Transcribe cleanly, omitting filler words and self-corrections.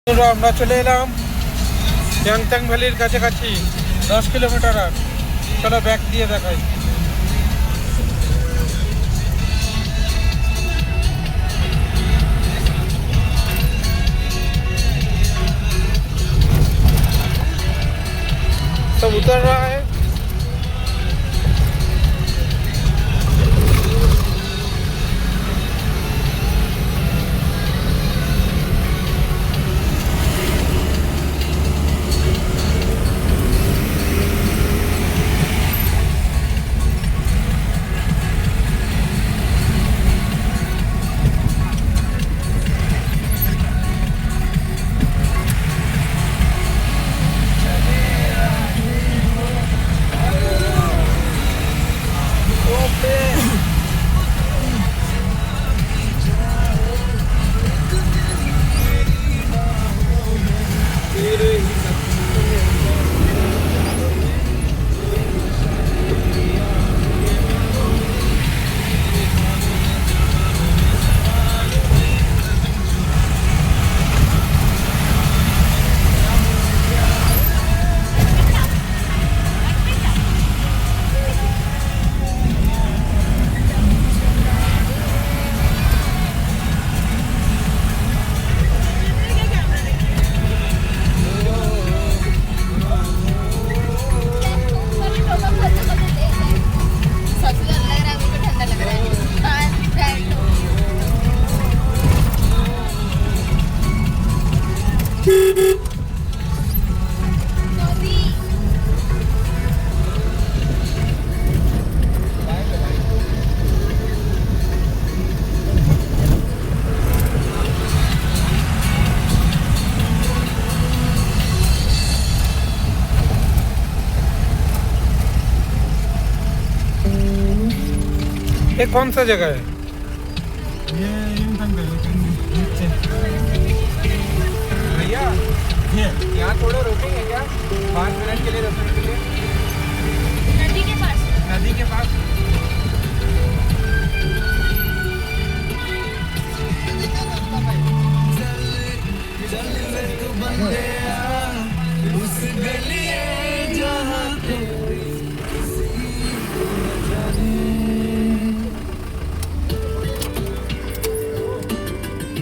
আমরা চলে এলাম ইয়াংটাং ভ্যালির কাছাকাছি 10 কিলোমিটার। আর চলো ব্যাক দিয়ে দেখাই। सब उतर रहा है। ये कौन सा जगह है? ये नीचे भैया यहाँ थोड़ा रोकेंगे क्या? 5 मिनट के लिए, 10 मिनट के लिए। नदी के पास। नदी के पास। उस गली